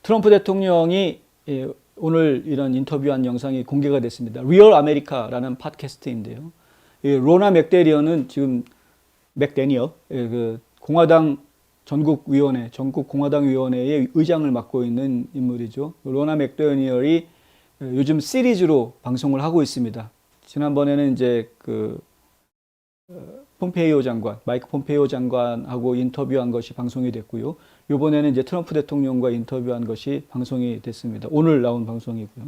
트럼프 대통령이 오늘 이런 인터뷰한 영상이 공개가 됐습니다. 리얼 아메리카라는 팟캐스트인데요. 로나 맥데니어는 지금 그 공화당 전국위원회, 전국공화당위원회의 의장을 맡고 있는 인물이죠. 로나 맥데니얼이 요즘 시리즈로 방송을 하고 있습니다. 지난번에는 이제 폼페이오 장관, 마이크 폼페이오 장관하고 인터뷰한 것이 방송이 됐고요. 이번에는 이제 트럼프 대통령과 인터뷰한 것이 방송이 됐습니다. 오늘 나온 방송이고요.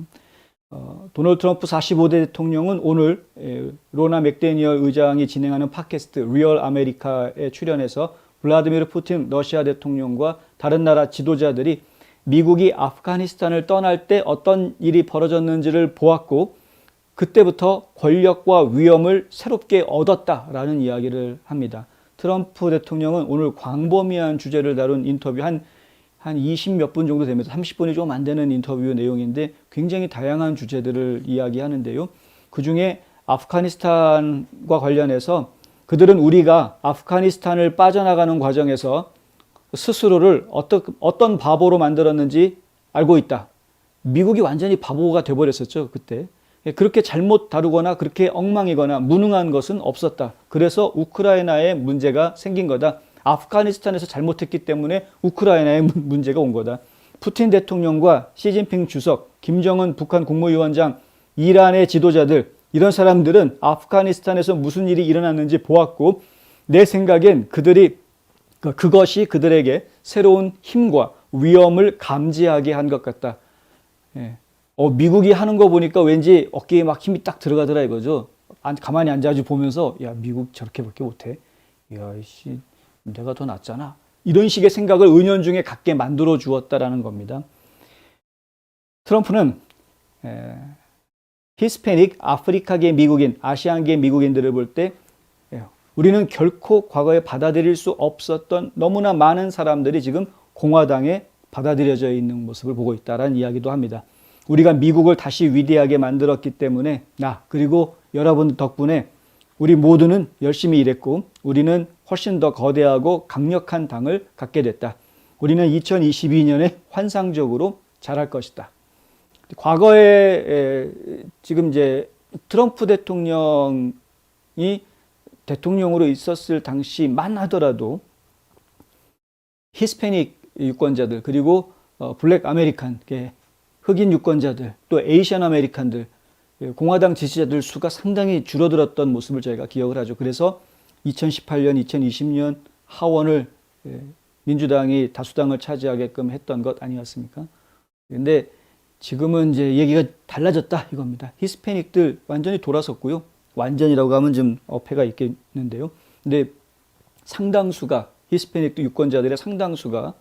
도널드 트럼프 45대 대통령은 오늘 로나 맥데니얼 의장이 진행하는 팟캐스트 리얼 아메리카에 출연해서 블라디미르 푸틴 러시아 대통령과 다른 나라 지도자들이 미국이 아프가니스탄을 떠날 때 어떤 일이 벌어졌는지를 보았고 그때부터 권력과 위엄을 새롭게 얻었다라는 이야기를 합니다. 트럼프 대통령은 오늘 광범위한 주제를 다룬 인터뷰 한 20 몇 분 정도 되면서 30분이 좀 안 되는 인터뷰 내용인데 굉장히 다양한 주제들을 이야기하는데요. 그중에 아프가니스탄과 관련해서 그들은 우리가 아프가니스탄을 빠져나가는 과정에서 스스로를 어떤 바보로 만들었는지 알고 있다. 미국이 완전히 바보가 돼버렸었죠, 그때. 그렇게 잘못 다루거나 그렇게 엉망이거나 무능한 것은 없었다. 그래서 우크라이나에 문제가 생긴 거다. 아프가니스탄에서 잘못했기 때문에 우크라이나에 문제가 온 거다. 푸틴 대통령과 시진핑 주석, 김정은 북한 국무위원장, 이란의 지도자들, 이런 사람들은 아프가니스탄에서 무슨 일이 일어났는지 보았고 내 생각엔 그것이 그들에게 새로운 힘과 위험을 감지하게 한 것 같다. 미국이 하는 거 보니까 왠지 어깨에 막 힘이 딱 들어가더라 이거죠. 가만히 앉아가지고 보면서 야 미국 저렇게밖에 못해. 야 씨 내가 더 낫잖아. 이런 식의 생각을 은연중에 갖게 만들어 주었다라는 겁니다. 트럼프는 히스패닉, 아프리카계 미국인, 아시안계 미국인들을 볼 때 우리는 결코 과거에 받아들일 수 없었던 너무나 많은 사람들이 지금 공화당에 받아들여져 있는 모습을 보고 있다라는 이야기도 합니다. 우리가 미국을 다시 위대하게 만들었기 때문에 그리고 여러분 덕분에 우리 모두는 열심히 일했고 우리는 훨씬 더 거대하고 강력한 당을 갖게 됐다. 우리는 2022년에 환상적으로 잘할 것이다. 과거에 지금 이제 트럼프 대통령이 대통령으로 있었을 당시만 하더라도 히스패닉 유권자들 그리고 블랙 아메리칸 흑인 유권자들 또 에이시안 아메리칸들 공화당 지지자들 수가 상당히 줄어들었던 모습을 저희가 기억을 하죠. 그래서 2018년, 2020년 하원을 민주당이 다수당을 차지하게끔 했던 것 아니었습니까? 그런데 지금은 이제 얘기가 달라졌다 이겁니다. 히스패닉들 완전히 돌아섰고요. 완전이라고 하면 좀 어폐가 있겠는데요. 근데 상당수가 히스패닉 유권자들의 상당수가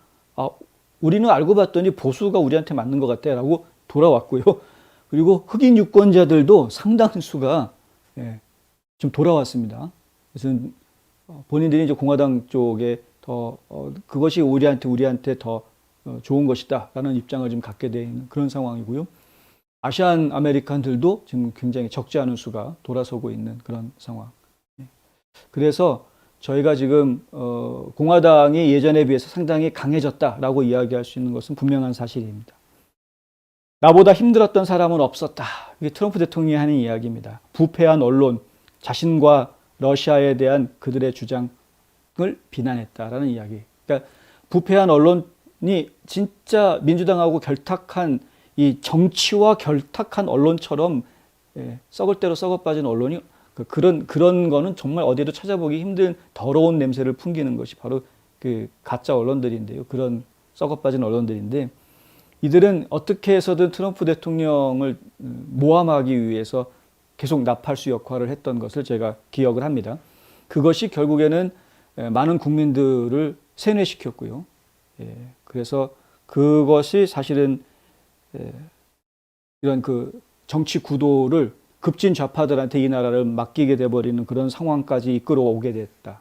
우리는 알고 봤더니 보수가 우리한테 맞는 것 같아 라고 돌아왔고요. 그리고 흑인 유권자들도 상당수가 좀 돌아왔습니다. 그래서 본인들이 이제 공화당 쪽에 더 그것이 우리한테 더 좋은 것이다 라는 입장을 좀 갖게 되는 그런 상황이고요. 아시안 아메리칸들도 지금 굉장히 적지 않은 수가 돌아서고 있는 그런 상황. 그래서 저희가 지금 공화당이 예전에 비해서 상당히 강해졌다라고 이야기할 수 있는 것은 분명한 사실입니다. 나보다 힘들었던 사람은 없었다. 이게 트럼프 대통령이 하는 이야기입니다. 부패한 언론, 자신과 러시아에 대한 그들의 주장을 비난했다라는 이야기. 그러니까 부패한 언론이 진짜 민주당하고 결탁한 이 정치와 결탁한 언론처럼 썩을 대로 썩어 빠진 언론이 그런 거는 정말 어디에도 찾아보기 힘든 더러운 냄새를 풍기는 것이 바로 그 가짜 언론들인데요. 그런 썩어 빠진 언론들인데 이들은 어떻게 해서든 트럼프 대통령을 모함하기 위해서 계속 나팔수 역할을 했던 것을 제가 기억을 합니다. 그것이 결국에는 많은 국민들을 세뇌시켰고요. 그래서 그것이 사실은 이런 그 정치 구도를 급진 좌파들한테 이 나라를 맡기게 돼버리는 그런 상황까지 이끌어오게 됐다.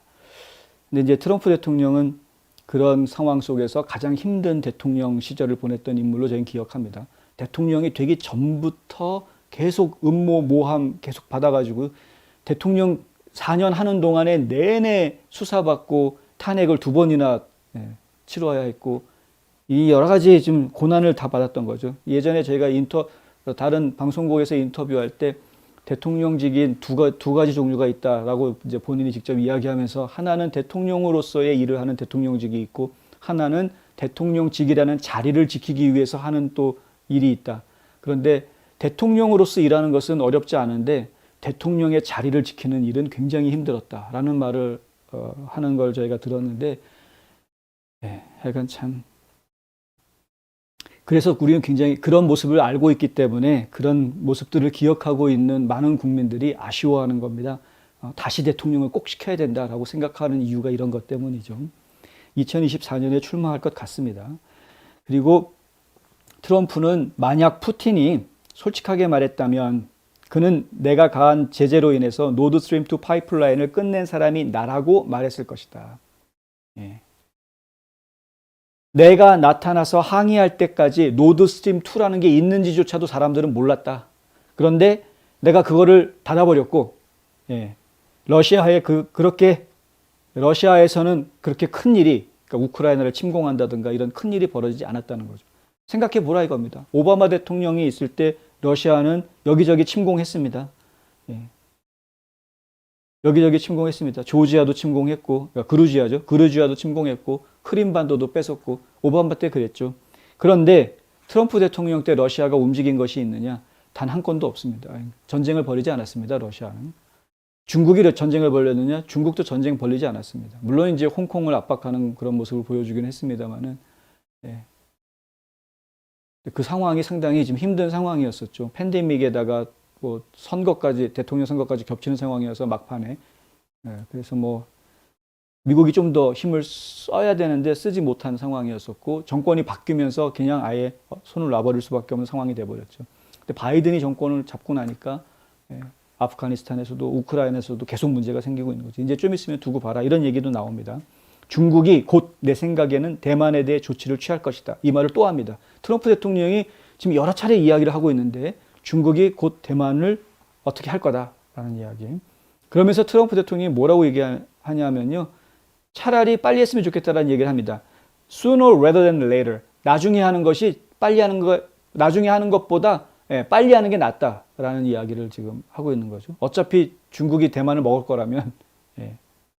근데 이제 트럼프 대통령은 그런 상황 속에서 가장 힘든 대통령 시절을 보냈던 인물로 저는 기억합니다. 대통령이 되기 전부터 계속 음모, 모함 계속 받아가지고 대통령 4년 하는 동안에 내내 수사받고 탄핵을 2번이나 치러야 했고 이 여러 가지 좀 고난을 다 받았던 거죠. 예전에 저희가 다른 방송국에서 인터뷰할 때 대통령직인 두 가지 종류가 있다라고 이제 본인이 직접 이야기하면서 하나는 대통령으로서의 일을 하는 대통령직이 있고 하나는 대통령직이라는 자리를 지키기 위해서 하는 또 일이 있다. 그런데 대통령으로서 일하는 것은 어렵지 않은데 대통령의 자리를 지키는 일은 굉장히 힘들었다라는 말을 하는 걸 저희가 들었는데 하여간 참 그래서 우리는 굉장히 그런 모습을 알고 있기 때문에 그런 모습들을 기억하고 있는 많은 국민들이 아쉬워하는 겁니다. 다시 대통령을 꼭 시켜야 된다라고 생각하는 이유가 이런 것 때문이죠. 2024년에 출마할 것 같습니다. 그리고 트럼프는 만약 푸틴이 솔직하게 말했다면 그는 내가 가한 제재로 인해서 노드스트림 2 파이프라인을 끝낸 사람이 나라고 말했을 것이다. 예. 내가 나타나서 항의할 때까지 노드스트림 2라는 게 있는지조차도 사람들은 몰랐다. 그런데 내가 그거를 닫아버렸고, 러시아에서는 그렇게 큰 일이, 그러니까 우크라이나를 침공한다든가 이런 큰 일이 벌어지지 않았다는 거죠. 생각해 보라 이겁니다. 오바마 대통령이 있을 때 러시아는 여기저기 침공했습니다. 여기저기 침공했습니다. 조지아도 침공했고, 그러니까 그루지아죠. 그루지아도 침공했고, 크림반도도 뺏었고, 오바마 때 그랬죠. 그런데 트럼프 대통령 때 러시아가 움직인 것이 있느냐? 단 한 건도 없습니다. 전쟁을 벌이지 않았습니다. 러시아는. 중국이 전쟁을 벌였느냐? 중국도 전쟁 벌이지 않았습니다. 물론 이제 홍콩을 압박하는 그런 모습을 보여주긴 했습니다만은, 그 상황이 상당히 좀 힘든 상황이었었죠. 팬데믹에다가 뭐 대통령 선거까지 겹치는 상황이어서 막판에. 그래서 뭐 미국이 좀 더 힘을 써야 되는데 쓰지 못한 상황이었었고 정권이 바뀌면서 그냥 아예 손을 놔버릴 수밖에 없는 상황이 돼버렸죠. 근데 바이든이 정권을 잡고 나니까 아프가니스탄에서도 우크라이나에서도 계속 문제가 생기고 있는 거죠. 이제 좀 있으면 두고 봐라 이런 얘기도 나옵니다. 중국이 곧 내 생각에는 대만에 대해 조치를 취할 것이다. 이 말을 또 합니다. 트럼프 대통령이 지금 여러 차례 이야기를 하고 있는데 중국이 곧 대만을 어떻게 할 거다라는 이야기. 그러면서 트럼프 대통령이 뭐라고 얘기하냐면요. 차라리 빨리 했으면 좋겠다라는 얘기를 합니다. Sooner rather than later. 나중에 하는 것보다 빨리 하는 게 낫다라는 이야기를 지금 하고 있는 거죠. 어차피 중국이 대만을 먹을 거라면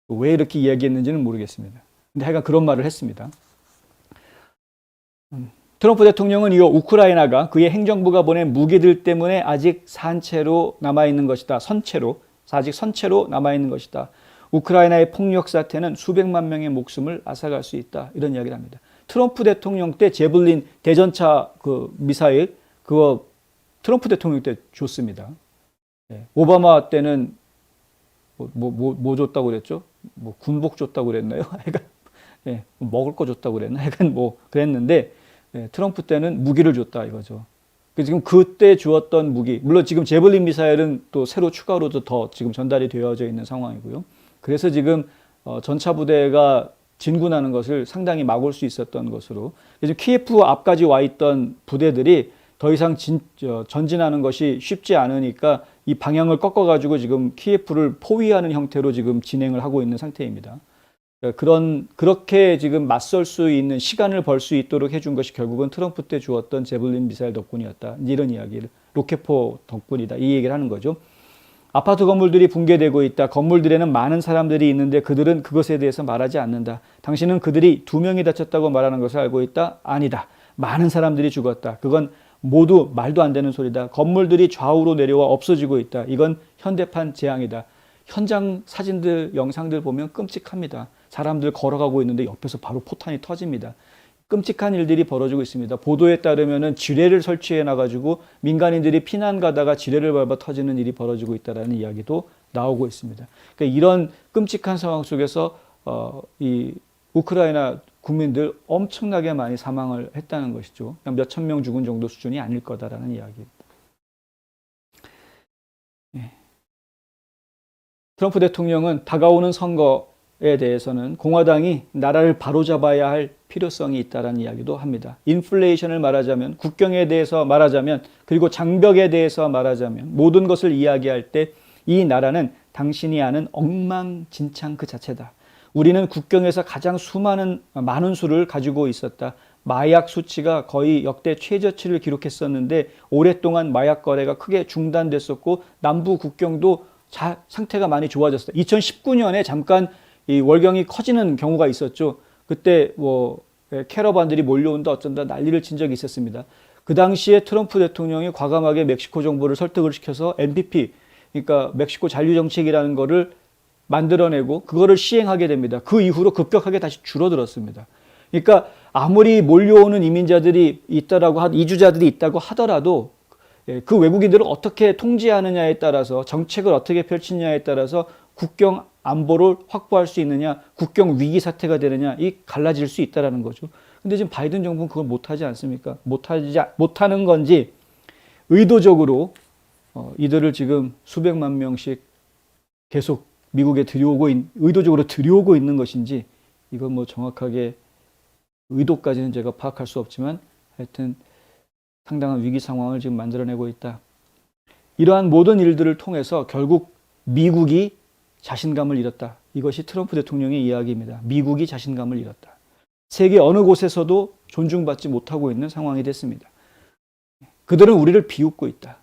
왜 이렇게 이야기했는지는 모르겠습니다. 근데 하여간 그런 말을 했습니다. 트럼프 대통령은 이어 우크라이나가 그의 행정부가 보낸 무기들 때문에 아직 산채로 남아있는 것이다. 아직 선체로 남아있는 것이다. 우크라이나의 폭력 사태는 수백만 명의 목숨을 앗아갈 수 있다. 이런 이야기를 합니다. 트럼프 대통령 때 제블린 대전차 그 미사일 그거 트럼프 대통령 때 줬습니다. 오바마 때는 뭐 줬다고 그랬죠? 뭐 군복 줬다고 그랬나요? 먹을 거 줬다고 그랬나? 뭐 그랬는데 트럼프 때는 무기를 줬다 이거죠. 지금 그때 주었던 무기, 물론 지금 제블린 미사일은 또 새로 추가로도 더 지금 전달이 되어져 있는 상황이고요. 그래서 지금 전차 부대가 진군하는 것을 상당히 막을 수 있었던 것으로 지금 키예프 앞까지 와 있던 부대들이 더 이상 전진하는 것이 쉽지 않으니까 이 방향을 꺾어가지고 지금 키예프를 포위하는 형태로 지금 진행을 하고 있는 상태입니다. 그렇게 지금 맞설 수 있는 시간을 벌 수 있도록 해준 것이 결국은 트럼프 때 주었던 제블린 미사일 덕분이었다. 이런 이야기를 로켓포 덕분이다. 이 얘기를 하는 거죠. 아파트 건물들이 붕괴되고 있다. 건물들에는 많은 사람들이 있는데 그들은 그것에 대해서 말하지 않는다. 당신은 그들이 2명이 다쳤다고 말하는 것을 알고 있다? 아니다. 많은 사람들이 죽었다. 그건 모두 말도 안 되는 소리다. 건물들이 좌우로 내려와 없어지고 있다. 이건 현대판 재앙이다. 현장 사진들, 영상들 보면 끔찍합니다. 사람들 걸어가고 있는데 옆에서 바로 포탄이 터집니다. 끔찍한 일들이 벌어지고 있습니다. 보도에 따르면은 지뢰를 설치해 놔가지고 민간인들이 피난 가다가 지뢰를 밟아 터지는 일이 벌어지고 있다라는 이야기도 나오고 있습니다. 그러니까 이런 끔찍한 상황 속에서 이 우크라이나 국민들 엄청나게 많이 사망을 했다는 것이죠. 몇천 명 죽은 정도 수준이 아닐 거다라는 이야기입니다. 트럼프 대통령은 다가오는 선거에 대해서는 공화당이 나라를 바로잡아야 할 필요성이 있다는 이야기도 합니다. 인플레이션을 말하자면, 국경에 대해서 말하자면, 그리고 장벽에 대해서 말하자면 모든 것을 이야기할 때 이 나라는 당신이 아는 엉망진창 그 자체다. 우리는 국경에서 가장 많은 수를 가지고 있었다. 마약 수치가 거의 역대 최저치를 기록했었는데 오랫동안 마약 거래가 크게 중단됐었고 남부 국경도 상태가 많이 좋아졌어요. 2019년에 잠깐 이 월경이 커지는 경우가 있었죠. 그때 뭐 캐러반들이 몰려온다 어쩐다 난리를 친 적이 있었습니다. 그 당시에 트럼프 대통령이 과감하게 멕시코 정부를 설득을 시켜서 NPP, 그러니까 멕시코 잔류정책이라는 거를 만들어내고 그거를 시행하게 됩니다. 그 이후로 급격하게 다시 줄어들었습니다. 그러니까 아무리 몰려오는 이민자들이 있다라고 이주자들이 있다고 하더라도 그 외국인들을 어떻게 통제하느냐에 따라서 정책을 어떻게 펼치느냐에 따라서 국경 안보를 확보할 수 있느냐, 국경 위기 사태가 되느냐 이 갈라질 수 있다라는 거죠. 근데 지금 바이든 정부는 그걸 못하지 않습니까? 못하는 건지 의도적으로 이들을 지금 수백만 명씩 계속 미국에 의도적으로 들여오고 있는 것인지 이건 뭐 정확하게 의도까지는 제가 파악할 수 없지만 하여튼 상당한 위기 상황을 지금 만들어내고 있다. 이러한 모든 일들을 통해서 결국 미국이 자신감을 잃었다. 이것이 트럼프 대통령의 이야기입니다. 미국이 자신감을 잃었다. 세계 어느 곳에서도 존중받지 못하고 있는 상황이 됐습니다. 그들은 우리를 비웃고 있다.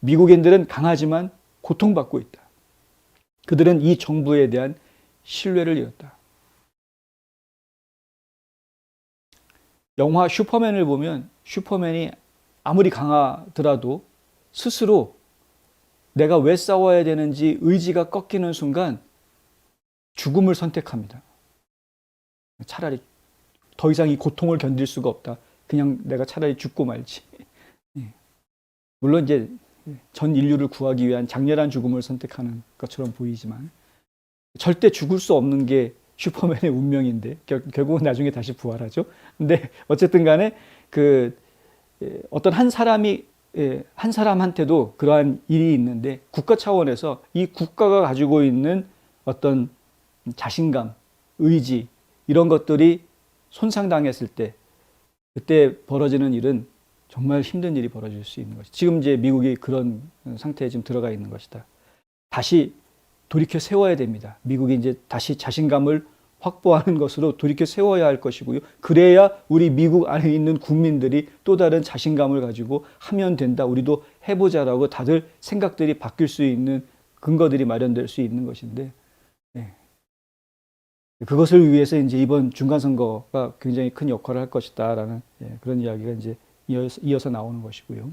미국인들은 강하지만 고통받고 있다. 그들은 이 정부에 대한 신뢰를 잃었다. 영화 슈퍼맨을 보면 슈퍼맨이 아무리 강하더라도 스스로 내가 왜 싸워야 되는지 의지가 꺾이는 순간 죽음을 선택합니다. 차라리 더 이상 이 고통을 견딜 수가 없다. 그냥 내가 차라리 죽고 말지. 물론 이제 전 인류를 구하기 위한 장렬한 죽음을 선택하는 것처럼 보이지만 절대 죽을 수 없는 게 슈퍼맨의 운명인데 결국은 나중에 다시 부활하죠. 근데 어쨌든 간에 어떤 한 사람한테도 그러한 일이 있는데 국가 차원에서 이 국가가 가지고 있는 어떤 자신감, 의지 이런 것들이 손상당했을 때 그때 벌어지는 일은 정말 힘든 일이 벌어질 수 있는 것이. 지금 이제 미국이 그런 상태에 지금 들어가 있는 것이다. 다시 돌이켜 세워야 됩니다. 미국이 이제 다시 자신감을 확보하는 것으로 돌이켜 세워야 할 것이고요. 그래야 우리 미국 안에 있는 국민들이 또 다른 자신감을 가지고 하면 된다. 우리도 해보자라고 다들 생각들이 바뀔 수 있는 근거들이 마련될 수 있는 것인데, 그것을 위해서 이제 이번 중간선거가 굉장히 큰 역할을 할 것이다라는 그런 이야기가 이제 이어서 나오는 것이고요.